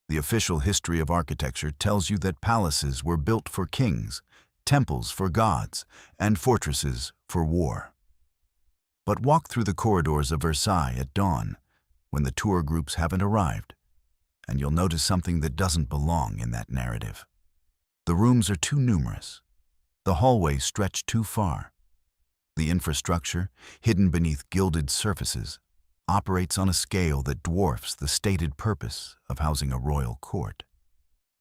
The official history of architecture tells you that palaces were built for kings, temples for gods, and fortresses for war. But walk through the corridors of Versailles at dawn, when the tour groups haven't arrived, and you'll notice something that doesn't belong in that narrative. The rooms are too numerous. The hallways stretch too far. The infrastructure, hidden beneath gilded surfaces, operates on a scale that dwarfs the stated purpose of housing a royal court.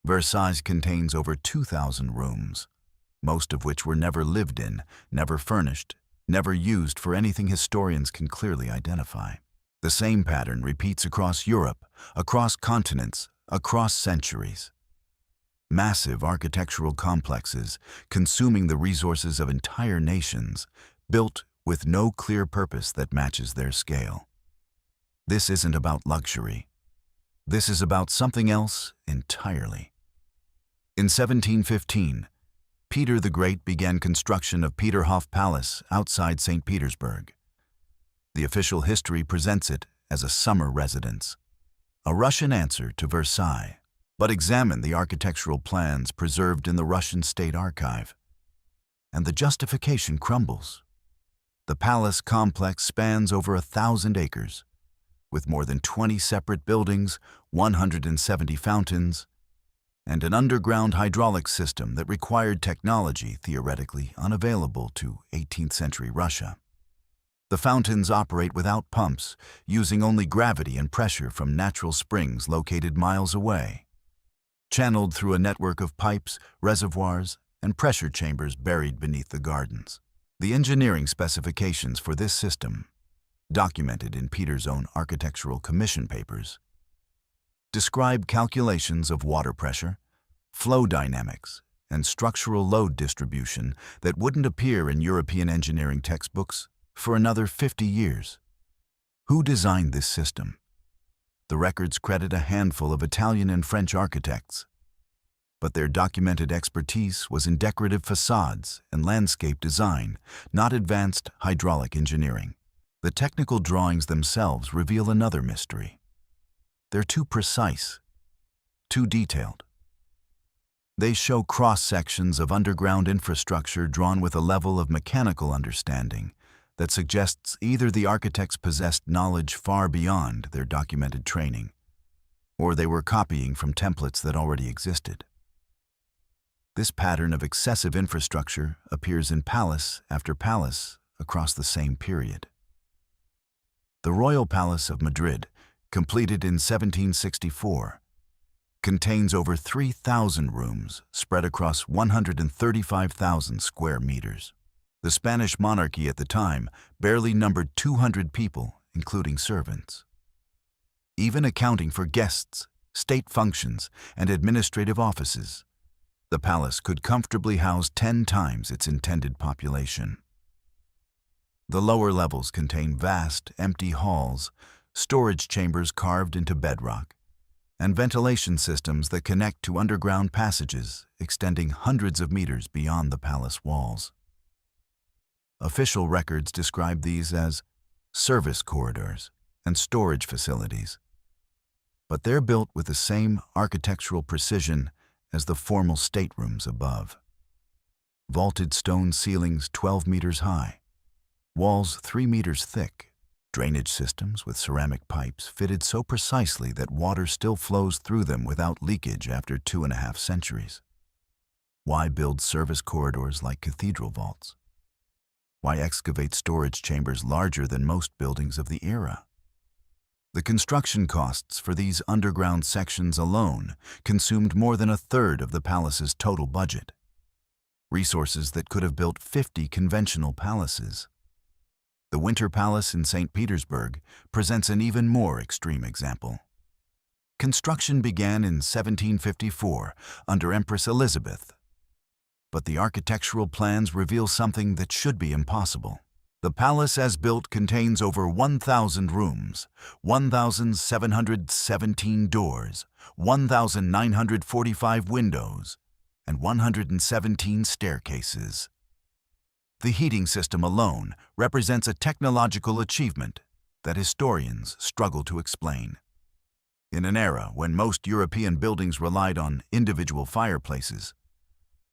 Versailles contains over 2,000 rooms, most of which were never lived in, never furnished, never used for anything historians can clearly identify. The same pattern repeats across Europe, across continents, across centuries. Massive architectural complexes, consuming the resources of entire nations, built with no clear purpose that matches their scale. This isn't about luxury. This is about something else entirely. In 1715, Peter the Great began construction of Peterhof Palace outside St. Petersburg. The official history presents it as a summer residence, a Russian answer to Versailles. But examine the architectural plans preserved in the Russian State Archive, and the justification crumbles. The palace complex spans over 1,000 acres, with more than 20 separate buildings, 170 fountains, and an underground hydraulic system that required technology theoretically unavailable to 18th century Russia. The fountains operate without pumps, using only gravity and pressure from natural springs located miles away, channeled through a network of pipes, reservoirs, and pressure chambers buried beneath the gardens. The engineering specifications for this system, documented in Peter's own architectural commission papers, describe calculations of water pressure, flow dynamics, and structural load distribution that wouldn't appear in European engineering textbooks for another 50 years. Who designed this system? The records credit a handful of Italian and French architects, but their documented expertise was in decorative facades and landscape design, not advanced hydraulic engineering. The technical drawings themselves reveal another mystery. They're too precise, too detailed. They show cross-sections of underground infrastructure drawn with a level of mechanical understanding that suggests either the architects possessed knowledge far beyond their documented training, or they were copying from templates that already existed. This pattern of excessive infrastructure appears in palace after palace across the same period. The Royal Palace of Madrid, completed in 1764, contains over 3,000 rooms spread across 135,000 square meters. The Spanish monarchy at the time barely numbered 200 people, including servants. Even accounting for guests, state functions, and administrative offices, the palace could comfortably house 10 times its intended population. The lower levels contain vast, empty halls, storage chambers carved into bedrock, and ventilation systems that connect to underground passages extending hundreds of meters beyond the palace walls. Official records describe these as service corridors and storage facilities, but they're built with the same architectural precision as the formal staterooms above. Vaulted stone ceilings 12 meters high, walls 3 meters thick, drainage systems with ceramic pipes fitted so precisely that water still flows through them without leakage after 2.5 centuries. Why build service corridors like cathedral vaults? Why excavate storage chambers larger than most buildings of the era? The construction costs for these underground sections alone consumed more than 1/3 of the palace's total budget, resources that could have built 50 conventional palaces. The Winter Palace in St. Petersburg presents an even more extreme example. Construction began in 1754 under Empress Elizabeth, but the architectural plans reveal something that should be impossible. The palace as built contains over 1,000 rooms, 1,717 doors, 1,945 windows, and 117 staircases. The heating system alone represents a technological achievement that historians struggle to explain. In an era when most European buildings relied on individual fireplaces,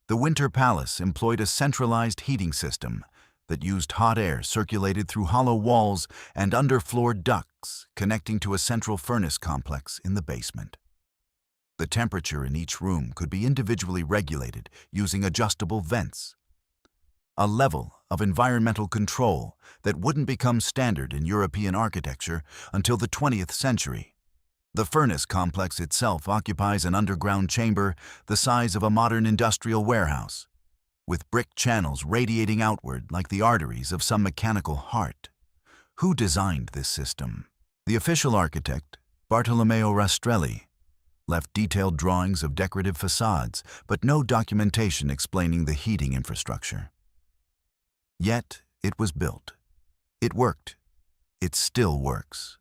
the Winter Palace employed a centralized heating system that used hot air circulated through hollow walls and underfloor ducts connecting to a central furnace complex in the basement. The temperature in each room could be individually regulated using adjustable vents, a level of environmental control that wouldn't become standard in European architecture until the 20th century. The furnace complex itself occupies an underground chamber the size of a modern industrial warehouse, with brick channels radiating outward like the arteries of some mechanical heart. Who designed this system? The official architect, Bartolomeo Rastrelli, left detailed drawings of decorative facades, but no documentation explaining the heating infrastructure. Yet, it was built. It worked. It still works.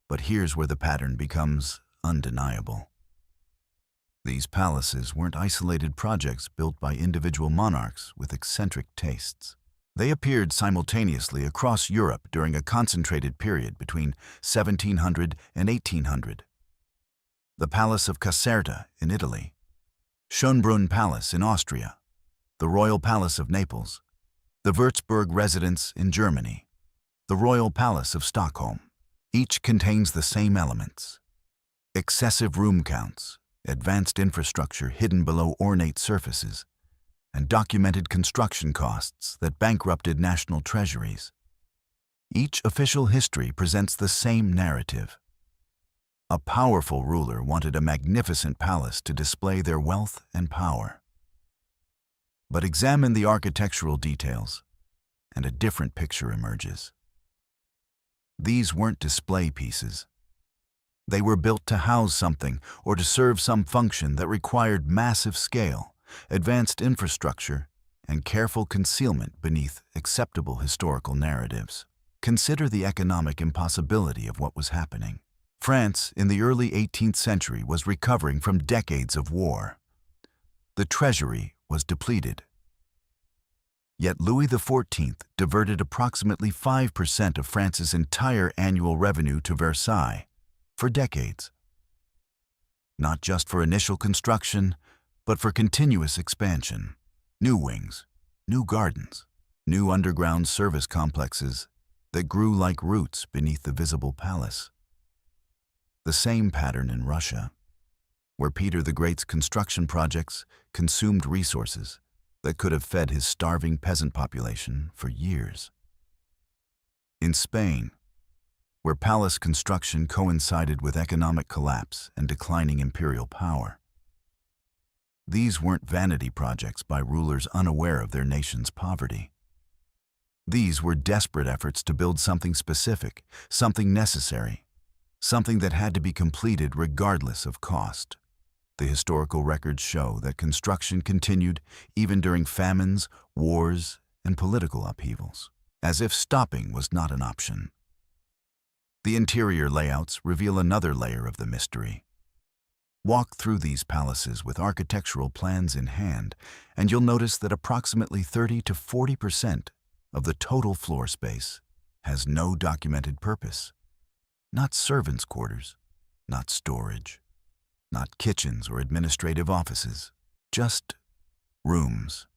But here's where the pattern becomes undeniable. These palaces weren't isolated projects built by individual monarchs with eccentric tastes. They appeared simultaneously across Europe during a concentrated period between 1700 and 1800. The Palace of Caserta in Italy, Schönbrunn Palace in Austria, the Royal Palace of Naples, the Würzburg residence in Germany, the Royal Palace of Stockholm. Each contains the same elements: excessive room counts, advanced infrastructure hidden below ornate surfaces, and documented construction costs that bankrupted national treasuries. Each official history presents the same narrative. A powerful ruler wanted a magnificent palace to display their wealth and power. But examine the architectural details, and a different picture emerges. These weren't display pieces. They were built to house something or to serve some function that required massive scale, advanced infrastructure, and careful concealment beneath acceptable historical narratives. Consider the economic impossibility of what was happening. France in the early 18th century was recovering from decades of war. The treasury was depleted. Yet Louis XIV diverted approximately 5% of France's entire annual revenue to Versailles for decades. Not just for initial construction, but for continuous expansion. New wings, new gardens, new underground service complexes that grew like roots beneath the visible palace. The same pattern in Russia, where Peter the Great's construction projects consumed resources that could have fed his starving peasant population for years. In Spain, where palace construction coincided with economic collapse and declining imperial power. These weren't vanity projects by rulers unaware of their nation's poverty. These were desperate efforts to build something specific, something necessary, something that had to be completed regardless of cost. The historical records show that construction continued even during famines, wars, and political upheavals, as if stopping was not an option. The interior layouts reveal another layer of the mystery. Walk through these palaces with architectural plans in hand, and you'll notice that approximately 30 to 40% of the total floor space has no documented purpose. Not servants' quarters, not storage, not kitchens or administrative offices, just rooms.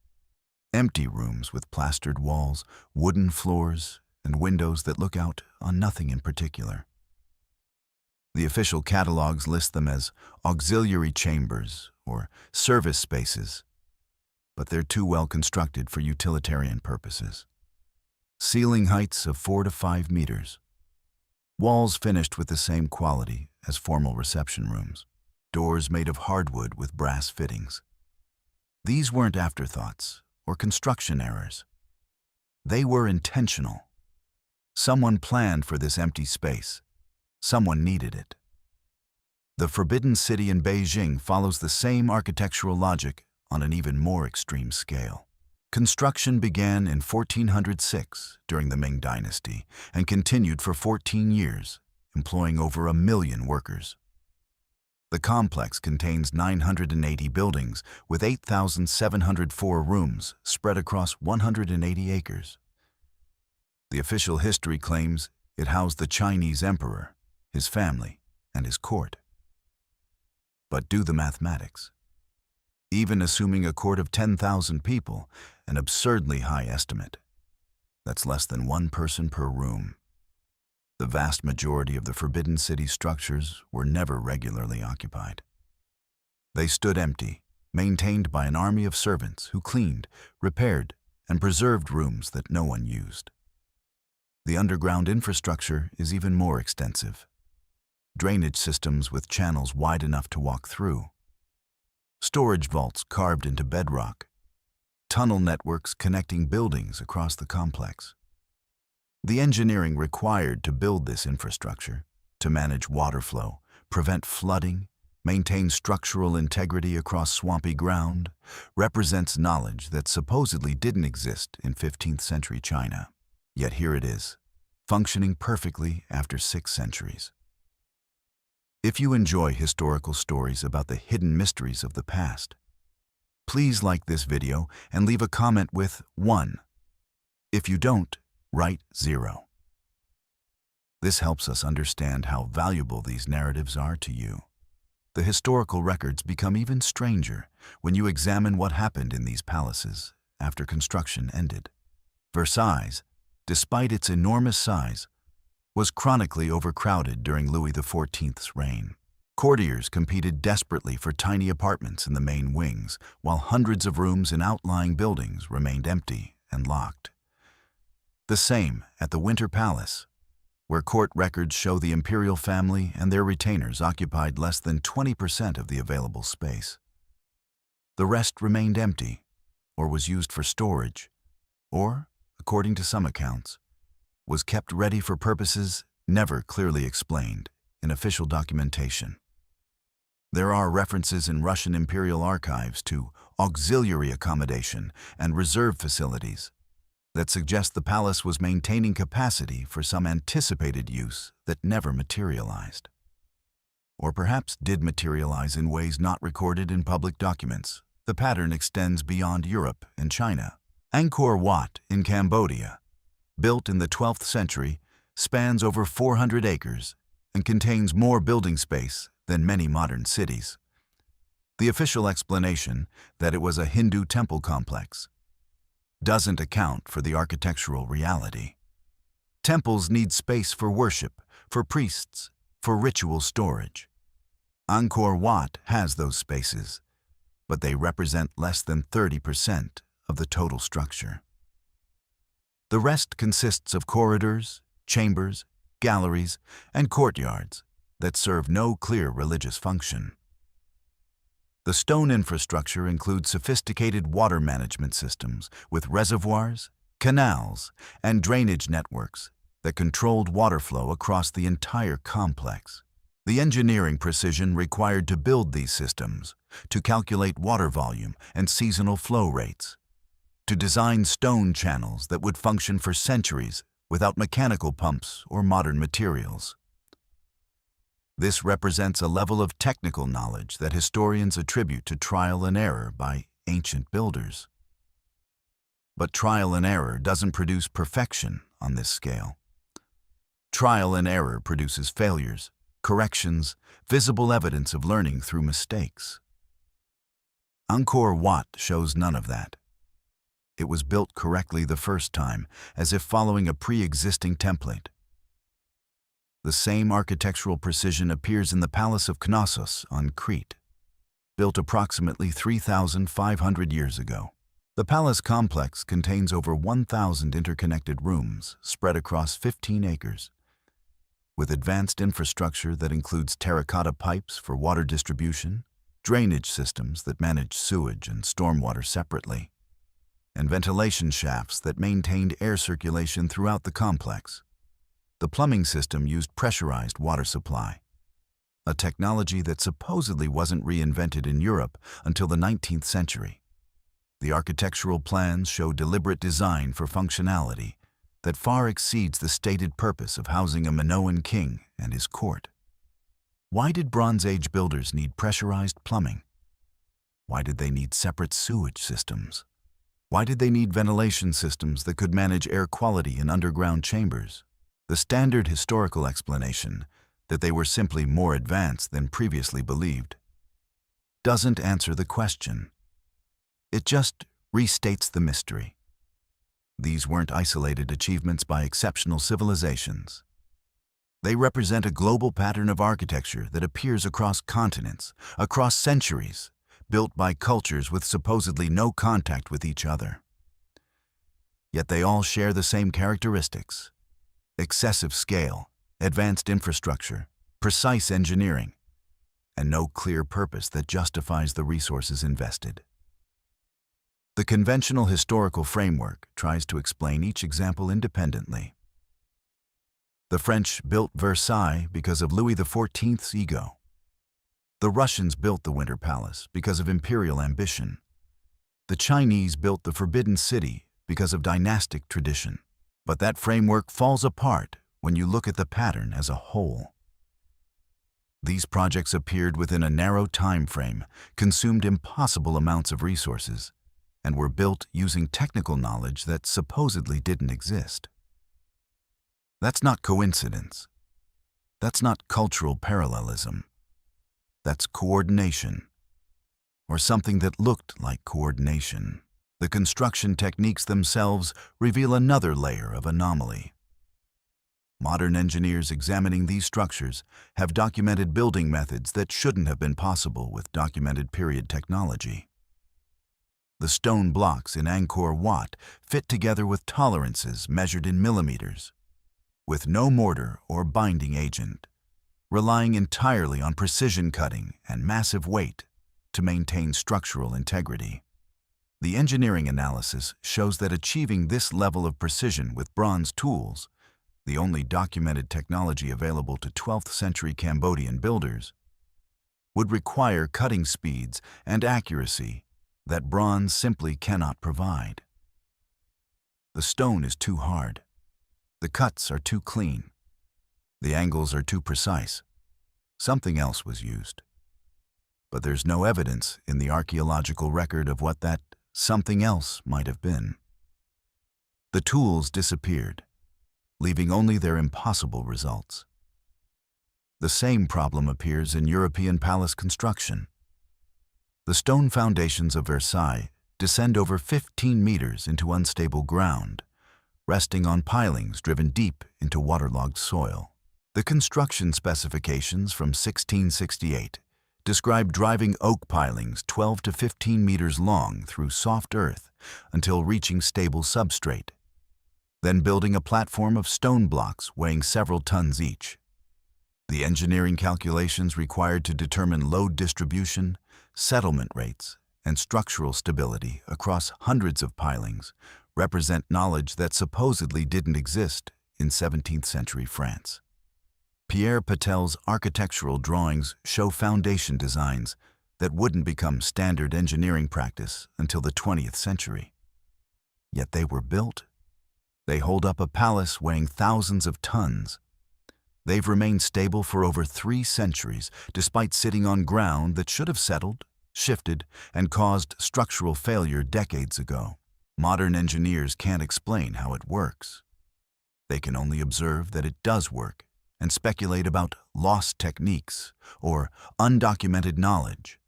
Empty rooms with plastered walls, wooden floors, and windows that look out on nothing in particular. The official catalogs list them as auxiliary chambers or service spaces, but they're too well constructed for utilitarian purposes. Ceiling heights of 4 to 5 meters. Walls finished with the same quality as formal reception rooms. Doors made of hardwood with brass fittings. These weren't afterthoughts or construction errors. They were intentional. Someone planned for this empty space. Someone needed it. The Forbidden City in Beijing follows the same architectural logic on an even more extreme scale. Construction began in 1406 during the Ming Dynasty and continued for 14 years, employing over 1 million workers. The complex contains 980 buildings with 8,704 rooms spread across 180 acres. The official history claims it housed the Chinese emperor, his family, and his court. But do the mathematics. Even assuming a court of 10,000 people, an absurdly high estimate, that's less than one person per room. The vast majority of the Forbidden City structures were never regularly occupied. They stood empty, maintained by an army of servants who cleaned, repaired, and preserved rooms that no one used. The underground infrastructure is even more extensive. Drainage systems with channels wide enough to walk through. Storage vaults carved into bedrock. Tunnel networks connecting buildings across the complex. The engineering required to build this infrastructure, to manage water flow, prevent flooding, maintain structural integrity across swampy ground, represents knowledge that supposedly didn't exist in 15th century China. Yet here it is, functioning perfectly after 6 centuries. If you enjoy historical stories about the hidden mysteries of the past, please like this video and leave a comment with 1. If you don't, write 0. This helps us understand how valuable these narratives are to you. The historical records become even stranger when you examine what happened in these palaces after construction ended. Versailles, despite its enormous size, was chronically overcrowded during Louis XIV's reign. Courtiers competed desperately for tiny apartments in the main wings, while hundreds of rooms in outlying buildings remained empty and locked. The same at the Winter Palace, where court records show the imperial family and their retainers occupied less than 20% of the available space. The rest remained empty, or was used for storage, or, according to some accounts, was kept ready for purposes never clearly explained in official documentation. There are references in Russian imperial archives to auxiliary accommodation and reserve facilities that suggest the palace was maintaining capacity for some anticipated use that never materialized. Or perhaps did materialize in ways not recorded in public documents. The pattern extends beyond Europe and China. Angkor Wat in Cambodia, built in the 12th century, spans over 400 acres and contains more building space than many modern cities. The official explanation, that it was a Hindu temple complex, doesn't account for the architectural reality. Temples need space for worship, for priests, for ritual storage. Angkor Wat has those spaces, but they represent less than 30% of the total structure. The rest consists of corridors, chambers, galleries, and courtyards that serve no clear religious function. The stone infrastructure includes sophisticated water management systems with reservoirs, canals, and drainage networks that controlled water flow across the entire complex. The engineering precision required to build these systems, to calculate water volume and seasonal flow rates, to design stone channels that would function for centuries without mechanical pumps or modern materials. This represents a level of technical knowledge that historians attribute to trial and error by ancient builders. But trial and error doesn't produce perfection on this scale. Trial and error produces failures, corrections, visible evidence of learning through mistakes. Angkor Wat shows none of that. It was built correctly the first time, as if following a pre-existing template. The same architectural precision appears in the Palace of Knossos on Crete, built approximately 3,500 years ago. The palace complex contains over 1,000 interconnected rooms spread across 15 acres, with advanced infrastructure that includes terracotta pipes for water distribution, drainage systems that manage sewage and stormwater separately, and ventilation shafts that maintained air circulation throughout the complex. The plumbing system used pressurized water supply, a technology that supposedly wasn't reinvented in Europe until the 19th century. The architectural plans show deliberate design for functionality that far exceeds the stated purpose of housing a Minoan king and his court. Why did Bronze Age builders need pressurized plumbing? Why did they need separate sewage systems? Why did they need ventilation systems that could manage air quality in underground chambers? The standard historical explanation, that they were simply more advanced than previously believed, doesn't answer the question. It just restates the mystery. These weren't isolated achievements by exceptional civilizations. They represent a global pattern of architecture that appears across continents, across centuries, built by cultures with supposedly no contact with each other. Yet they all share the same characteristics: excessive scale, advanced infrastructure, precise engineering, and no clear purpose that justifies the resources invested. The conventional historical framework tries to explain each example independently. The French built Versailles because of Louis XIV's ego. The Russians built the Winter Palace because of imperial ambition. The Chinese built the Forbidden City because of dynastic tradition. But that framework falls apart when you look at the pattern as a whole. These projects appeared within a narrow time frame, consumed impossible amounts of resources, and were built using technical knowledge that supposedly didn't exist. That's not coincidence. That's not cultural parallelism. That's coordination, or something that looked like coordination. The construction techniques themselves reveal another layer of anomaly. Modern engineers examining these structures have documented building methods that shouldn't have been possible with documented period technology. The stone blocks in Angkor Wat fit together with tolerances measured in millimeters, with no mortar or binding agent, relying entirely on precision cutting and massive weight to maintain structural integrity. The engineering analysis shows that achieving this level of precision with bronze tools, the only documented technology available to 12th century Cambodian builders, would require cutting speeds and accuracy that bronze simply cannot provide. The stone is too hard. The cuts are too clean. The angles are too precise. Something else was used. But there's no evidence in the archaeological record of what that something else might have been. The tools disappeared, leaving only their impossible results. The same problem appears in European palace construction. The stone foundations of Versailles descend over 15 meters into unstable ground, resting on pilings driven deep into waterlogged soil. The construction specifications from 1668 describe driving oak pilings 12 to 15 meters long through soft earth until reaching stable substrate, then building a platform of stone blocks weighing several tons each. The engineering calculations required to determine load distribution, settlement rates, and structural stability across hundreds of pilings represent knowledge that supposedly didn't exist in 17th century France. Pierre Patel's architectural drawings show foundation designs that wouldn't become standard engineering practice until the 20th century. Yet they were built. They hold up a palace weighing thousands of tons. They've remained stable for over 3 centuries, despite sitting on ground that should have settled, shifted, and caused structural failure decades ago. Modern engineers can't explain how it works. They can only observe that it does work and speculate about lost techniques or undocumented knowledge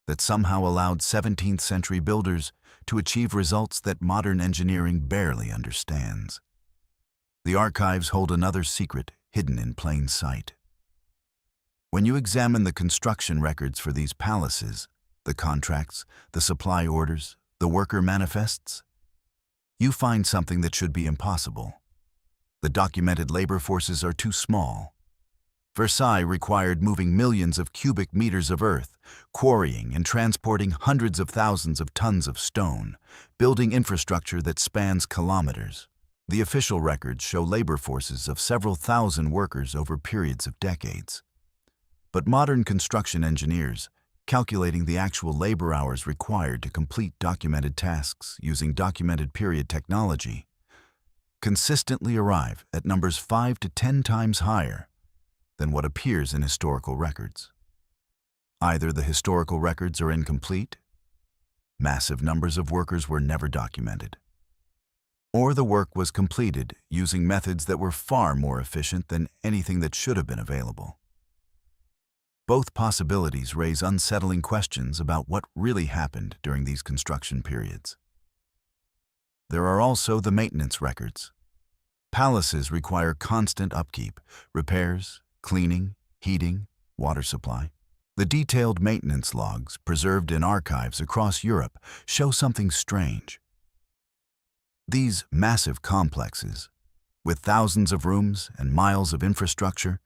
that somehow allowed 17th century builders to achieve results that modern engineering barely understands. The archives hold another secret hidden in plain sight. When you examine the construction records for these palaces, the contracts, the supply orders, the worker manifests, you find something that should be impossible. The documented labor forces are too small. Versailles required moving millions of cubic meters of earth, quarrying and transporting hundreds of thousands of tons of stone, building infrastructure that spans kilometers. The official records show labor forces of several thousand workers over periods of decades. But modern construction engineers, calculating the actual labor hours required to complete documented tasks using documented period technology, consistently arrive at numbers 5 to 10 times higher than what appears in historical records. Either the historical records are incomplete, massive numbers of workers were never documented, or the work was completed using methods that were far more efficient than anything that should have been available. Both possibilities raise unsettling questions about what really happened during these construction periods. There are also the maintenance records. Palaces require constant upkeep, repairs, cleaning, heating, water supply. The detailed maintenance logs preserved in archives across Europe show something strange. These massive complexes, with thousands of rooms and miles of infrastructure,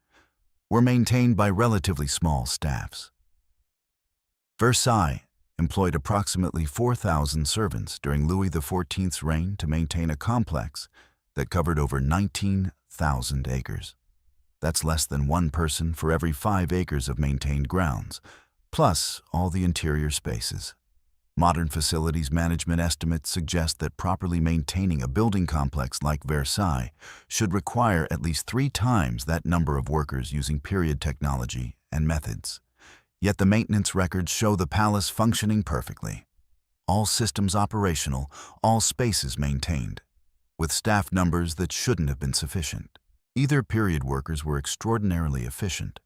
were maintained by relatively small staffs. Versailles employed approximately 4,000 servants during Louis XIV's reign to maintain a complex that covered over 19,000 acres. That's less than one person for every 5 acres of maintained grounds, plus all the interior spaces. Modern facilities management estimates suggest that properly maintaining a building complex like Versailles should require at least 3 times that number of workers using period technology and methods. Yet the maintenance records show the palace functioning perfectly. All systems operational, all spaces maintained, with staff numbers that shouldn't have been sufficient. Either period workers were extraordinarily efficient,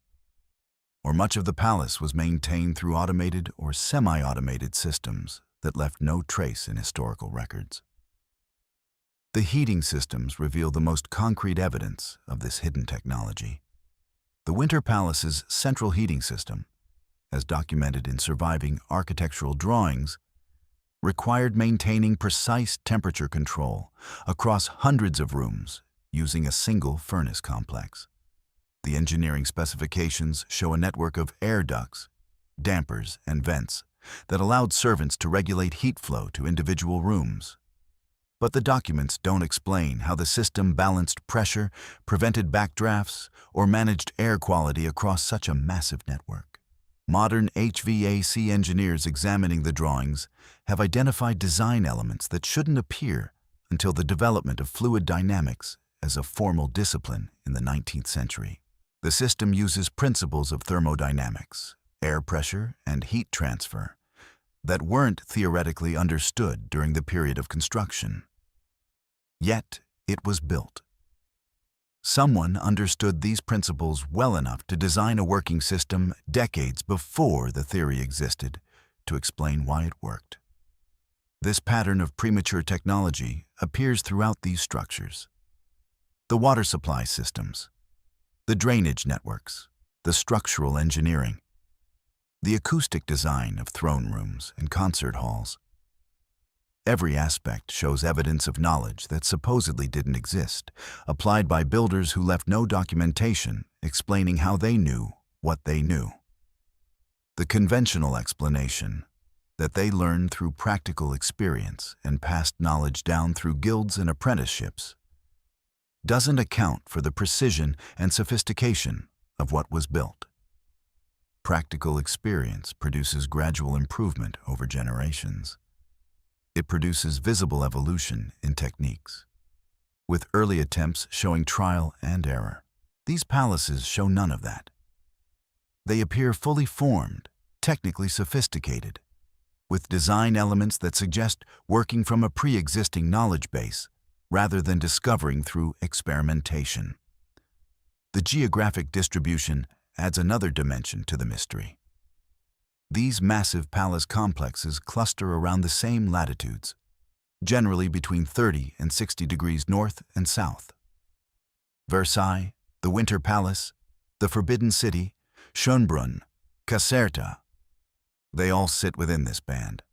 or much of the palace was maintained through automated or semi-automated systems that left no trace in historical records. The heating systems reveal the most concrete evidence of this hidden technology. The Winter Palace's central heating system, as documented in surviving architectural drawings, required maintaining precise temperature control across hundreds of rooms using a single furnace complex. The engineering specifications show a network of air ducts, dampers, and vents that allowed servants to regulate heat flow to individual rooms. But the documents don't explain how the system balanced pressure, prevented backdrafts, or managed air quality across such a massive network. Modern HVAC engineers examining the drawings have identified design elements that shouldn't appear until the development of fluid dynamics as a formal discipline in the 19th century. The system uses principles of thermodynamics, air pressure, and heat transfer that weren't theoretically understood during the period of construction. Yet, it was built. Someone understood these principles well enough to design a working system decades before the theory existed to explain why it worked. This pattern of premature technology appears throughout these structures. The water supply systems, the drainage networks, the structural engineering, the acoustic design of throne rooms and concert halls. Every aspect shows evidence of knowledge that supposedly didn't exist, applied by builders who left no documentation explaining how they knew what they knew. The conventional explanation, that they learned through practical experience and passed knowledge down through guilds and apprenticeships, doesn't account for the precision and sophistication of what was built. Practical experience produces gradual improvement over generations. It produces visible evolution in techniques, with early attempts showing trial and error. These palaces show none of that. They appear fully formed, technically sophisticated, with design elements that suggest working from a pre-existing knowledge base rather than discovering through experimentation. The geographic distribution adds another dimension to the mystery. These massive palace complexes cluster around the same latitudes, generally between 30 and 60 degrees north and south. Versailles, the Winter Palace, the Forbidden City, Schönbrunn, Caserta, they all sit within this band.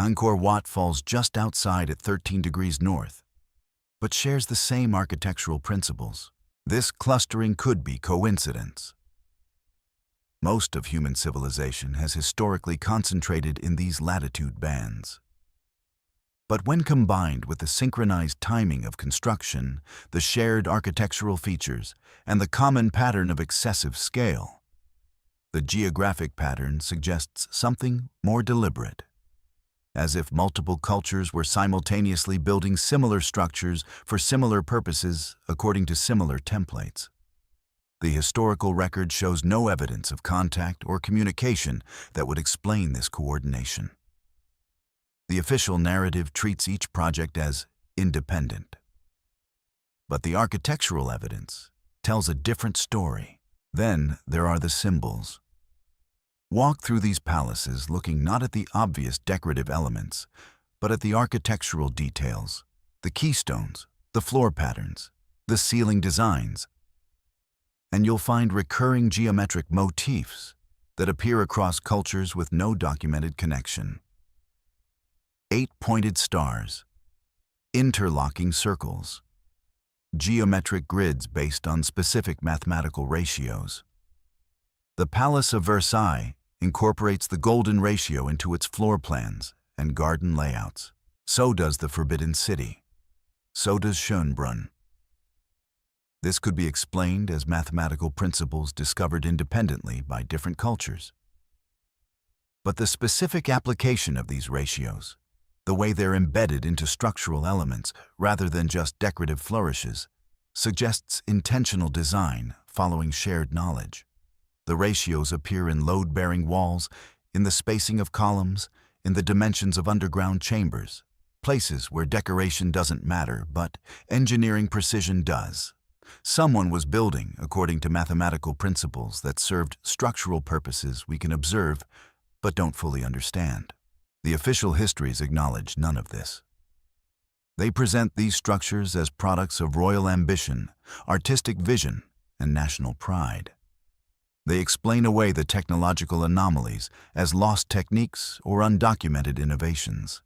Angkor Wat falls just outside at 13 degrees north, but shares the same architectural principles. This clustering could be coincidence. Most of human civilization has historically concentrated in these latitude bands. But when combined with the synchronized timing of construction, the shared architectural features, and the common pattern of excessive scale, the geographic pattern suggests something more deliberate, as if multiple cultures were simultaneously building similar structures for similar purposes according to similar templates. The historical record shows no evidence of contact or communication that would explain this coordination. The official narrative treats each project as independent. But the architectural evidence tells a different story. Then there are the symbols. Walk through these palaces looking not at the obvious decorative elements, but at the architectural details, the keystones, the floor patterns, the ceiling designs, and you'll find recurring geometric motifs that appear across cultures with no documented connection. 8-pointed stars, interlocking circles, geometric grids based on specific mathematical ratios. The Palace of Versailles incorporates the golden ratio into its floor plans and garden layouts. So does the Forbidden City. So does Schönbrunn. This could be explained as mathematical principles discovered independently by different cultures. But the specific application of these ratios, the way they're embedded into structural elements rather than just decorative flourishes, suggests intentional design following shared knowledge. The ratios appear in load-bearing walls, in the spacing of columns, in the dimensions of underground chambers, places where decoration doesn't matter, but engineering precision does. Someone was building according to mathematical principles that served structural purposes we can observe but don't fully understand. The official histories acknowledge none of this. They present these structures as products of royal ambition, artistic vision, and national pride. They explain away the technological anomalies as lost techniques or undocumented innovations.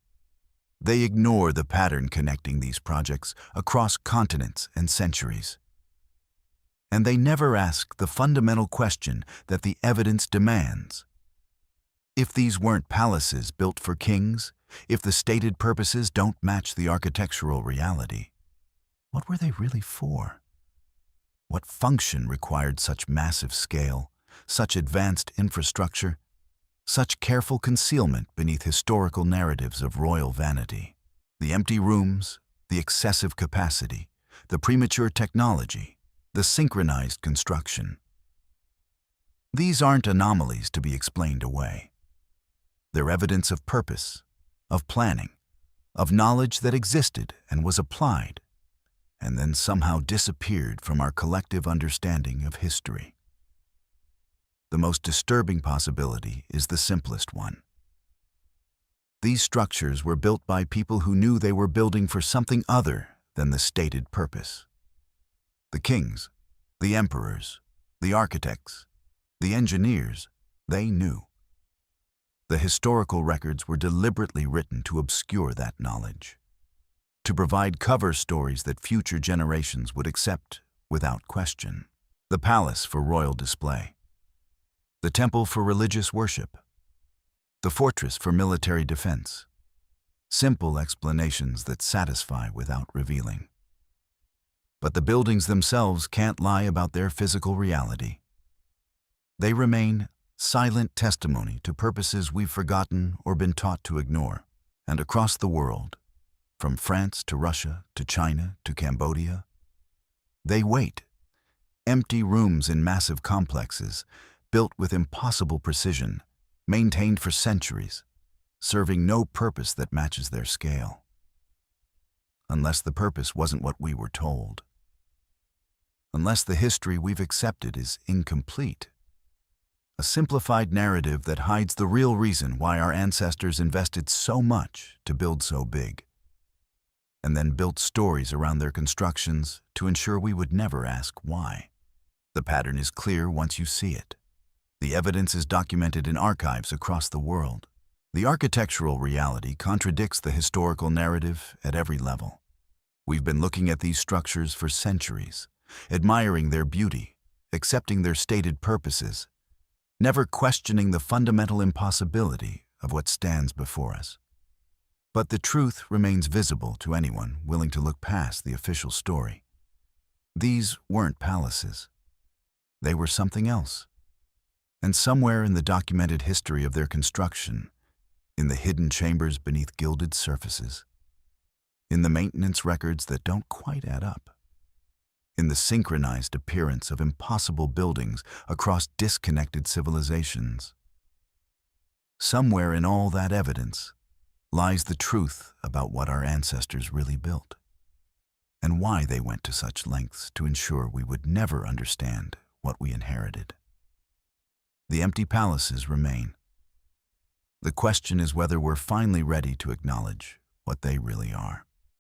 They ignore the pattern connecting these projects across continents and centuries. And they never ask the fundamental question that the evidence demands. If these weren't palaces built for kings, if the stated purposes don't match the architectural reality, what were they really for? What function required such massive scale, such advanced infrastructure, such careful concealment beneath historical narratives of royal vanity? The empty rooms, the excessive capacity, the premature technology, the synchronized construction. These aren't anomalies to be explained away. They're evidence of purpose, of planning, of knowledge that existed and was applied, and then somehow disappeared from our collective understanding of history. The most disturbing possibility is the simplest one. These structures were built by people who knew they were building for something other than the stated purpose. The kings, the emperors, the architects, the engineers, they knew. The historical records were deliberately written to obscure that knowledge, to provide cover stories that future generations would accept without question. The palace for royal display, the temple for religious worship, the fortress for military defense. Simple explanations that satisfy without revealing. But the buildings themselves can't lie about their physical reality. They remain silent testimony to purposes we've forgotten or been taught to ignore. And across the world, from France to Russia to China to Cambodia, they wait. Empty rooms in massive complexes, built with impossible precision, maintained for centuries, serving no purpose that matches their scale. Unless the purpose wasn't what we were told. Unless the history we've accepted is incomplete. A simplified narrative that hides the real reason why our ancestors invested so much to build so big, and then built stories around their constructions to ensure we would never ask why. The pattern is clear once you see it. The evidence is documented in archives across the world. The architectural reality contradicts the historical narrative at every level. We've been looking at these structures for centuries, admiring their beauty, accepting their stated purposes, never questioning the fundamental impossibility of what stands before us. But the truth remains visible to anyone willing to look past the official story. These weren't palaces. They were something else. And somewhere in the documented history of their construction, in the hidden chambers beneath gilded surfaces, in the maintenance records that don't quite add up, in the synchronized appearance of impossible buildings across disconnected civilizations. Somewhere in all that evidence lies the truth about what our ancestors really built, and why they went to such lengths to ensure we would never understand what we inherited. The empty palaces remain. The question is whether we're finally ready to acknowledge what they really are.